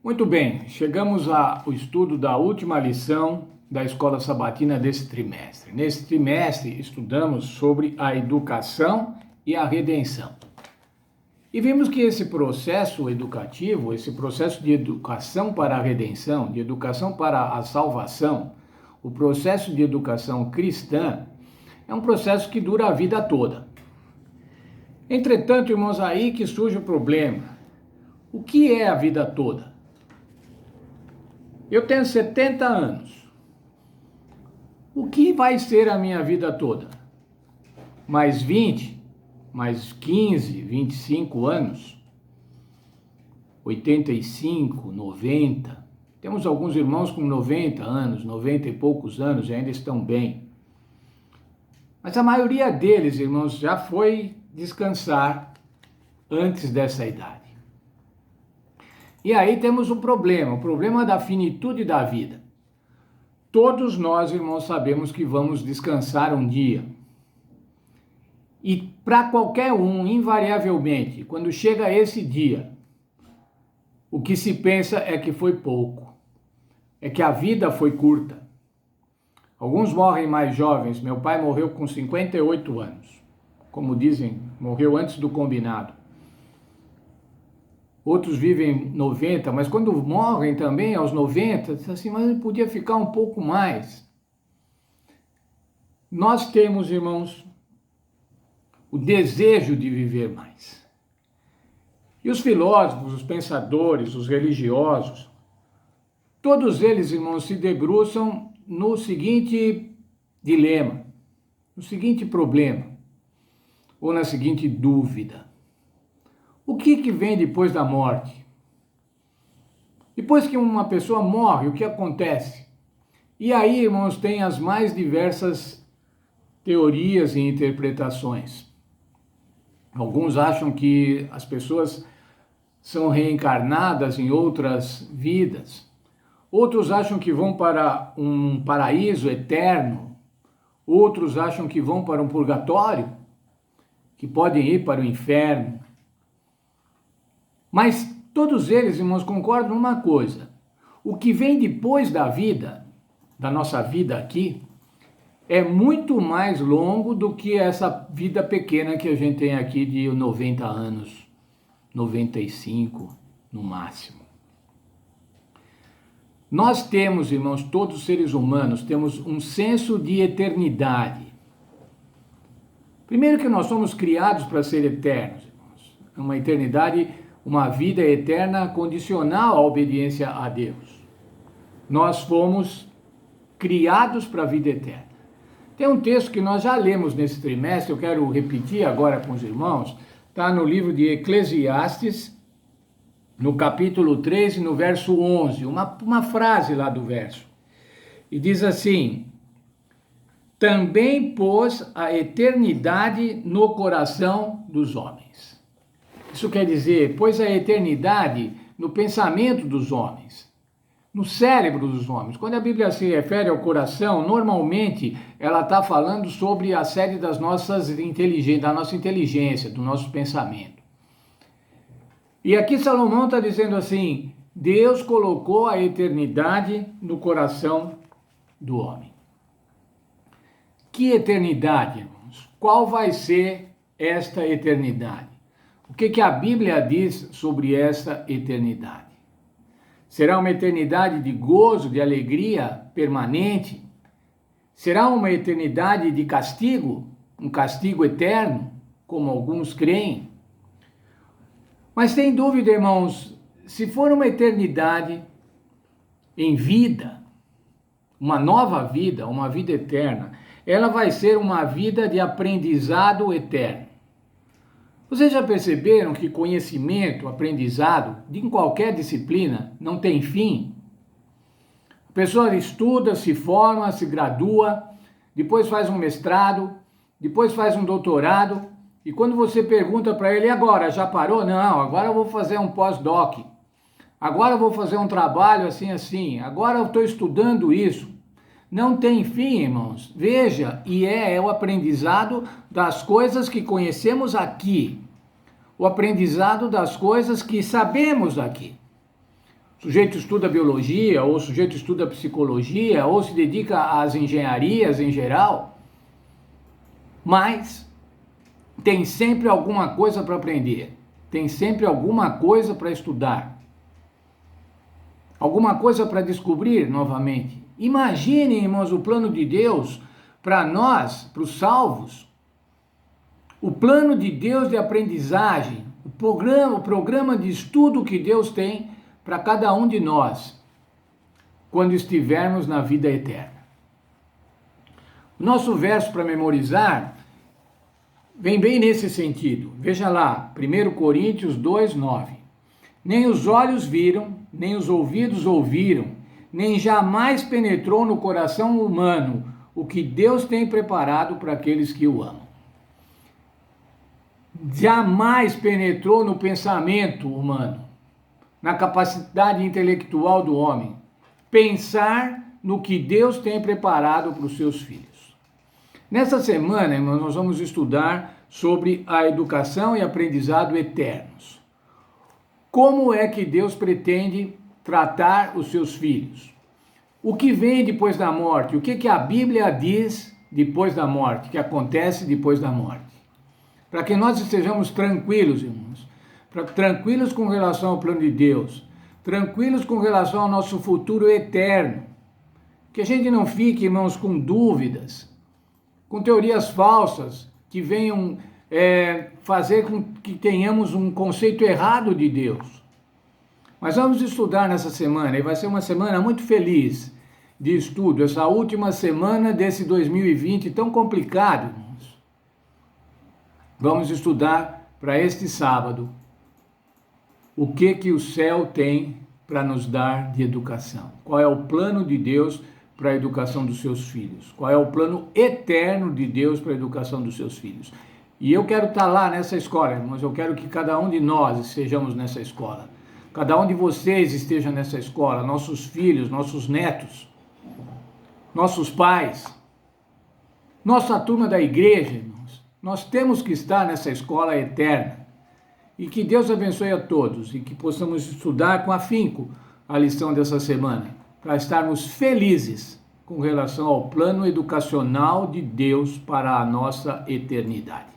Muito bem, chegamos ao estudo da última lição da Escola Sabatina desse trimestre. Nesse trimestre, estudamos sobre a educação e a redenção. E vimos que esse processo educativo, esse processo de educação para a redenção, de educação para a salvação, o processo de educação cristã, é um processo que dura a vida toda. Entretanto, irmãos, aí que surge o problema. O que é a vida toda? Eu tenho 70 anos. O que vai ser a minha vida toda? Mais 20, mais 15, 25 anos? 85, 90? Temos alguns irmãos com 90 anos, 90 e poucos anos e ainda estão bem. Mas a maioria deles, irmãos, já foi descansar antes dessa idade. E aí temos um problema, o problema da finitude da vida. Todos nós, irmãos, sabemos que vamos descansar um dia. E para qualquer um, invariavelmente, quando chega esse dia, o que se pensa é que foi pouco, é que a vida foi curta. Alguns morrem mais jovens, meu pai morreu com 58 anos. Como dizem, morreu antes do combinado. Outros vivem 90, mas quando morrem também aos 90, diz assim, mas ele podia ficar um pouco mais. Nós temos, irmãos, o desejo de viver mais. E os filósofos, os pensadores, os religiosos, todos eles, irmãos, se debruçam no seguinte dilema, no seguinte problema, ou na seguinte dúvida. O que vem depois da morte? Depois que uma pessoa morre, o que acontece? E aí, irmãos, tem as mais diversas teorias e interpretações. Alguns acham que as pessoas são reencarnadas em outras vidas. Outros acham que vão para um paraíso eterno. Outros acham que vão para um purgatório, que podem ir para o inferno. Mas todos eles, irmãos, concordam numa coisa. O que vem depois da vida, da nossa vida aqui, é muito mais longo do que essa vida pequena que a gente tem aqui de 90 anos, 95 no máximo. Nós temos, irmãos, todos os seres humanos, temos um senso de eternidade. Primeiro que nós somos criados para ser eternos, irmãos. É uma eternidade, uma vida eterna condicional à obediência a Deus. Nós fomos criados para a vida eterna. Tem um texto que nós já lemos nesse trimestre, eu quero repetir agora com os irmãos, está no livro de Eclesiastes, no capítulo 3 e no verso 11, uma frase lá do verso. E diz assim, também pôs a eternidade no coração dos homens. Isso quer dizer, pôs a eternidade no pensamento dos homens, no cérebro dos homens. Quando a Bíblia se refere ao coração, normalmente ela está falando sobre a sede da nossa inteligência, do nosso pensamento. E aqui Salomão está dizendo assim, Deus colocou a eternidade no coração do homem. Que eternidade, irmãos? Qual vai ser esta eternidade? O que a Bíblia diz sobre essa eternidade? Será uma eternidade de gozo, de alegria permanente? Será uma eternidade de castigo? Um castigo eterno, como alguns creem? Mas tem dúvida, irmãos, se for uma eternidade em vida, uma nova vida, uma vida eterna, ela vai ser uma vida de aprendizado eterno. Vocês já perceberam que conhecimento, aprendizado, em qualquer disciplina, não tem fim? A pessoa estuda, se forma, se gradua, depois faz um mestrado, depois faz um doutorado, e quando você pergunta para ele, agora, já parou? Não, agora eu vou fazer um pós-doc, agora eu vou fazer um trabalho assim, agora eu estou estudando isso. Não tem fim, irmãos. Veja, e é o aprendizado das coisas que conhecemos aqui. O aprendizado das coisas que sabemos aqui. O sujeito estuda biologia, ou o sujeito estuda psicologia, ou se dedica às engenharias em geral, mas tem sempre alguma coisa para aprender, tem sempre alguma coisa para estudar, alguma coisa para descobrir novamente. Imaginem, irmãos, o plano de Deus para nós, para os salvos, o plano de Deus de aprendizagem, o programa de estudo que Deus tem para cada um de nós, quando estivermos na vida eterna. O nosso verso para memorizar vem bem nesse sentido. Veja lá, 1 Coríntios 2:9. Nem os olhos viram, nem os ouvidos ouviram, nem jamais penetrou no coração humano o que Deus tem preparado para aqueles que o amam. Jamais penetrou no pensamento humano, na capacidade intelectual do homem, pensar no que Deus tem preparado para os seus filhos. Nessa semana, irmãos, nós vamos estudar sobre a educação e aprendizado eternos. Como é que Deus pretende tratar os seus filhos? O que vem depois da morte? O que a Bíblia diz depois da morte? Que acontece depois da morte? Para que nós estejamos tranquilos, irmãos, tranquilos com relação ao plano de Deus, tranquilos com relação ao nosso futuro eterno, que a gente não fique, irmãos, com dúvidas, com teorias falsas que venham fazer com que tenhamos um conceito errado de Deus. Mas vamos estudar nessa semana, e vai ser uma semana muito feliz de estudo, essa última semana desse 2020 tão complicado, irmãos. Vamos estudar para este sábado o que o céu tem para nos dar de educação. Qual é o plano de Deus para a educação dos seus filhos? Qual é o plano eterno de Deus para a educação dos seus filhos? E eu quero estar lá nessa escola, irmãos. Eu quero que cada um de nós estejamos nessa escola. Cada um de vocês esteja nessa escola. Nossos filhos, nossos netos, nossos pais, nossa turma da igreja, irmãos. Nós temos que estar nessa escola eterna. E que Deus abençoe a todos e que possamos estudar com afinco a lição dessa semana, para estarmos felizes com relação ao plano educacional de Deus para a nossa eternidade.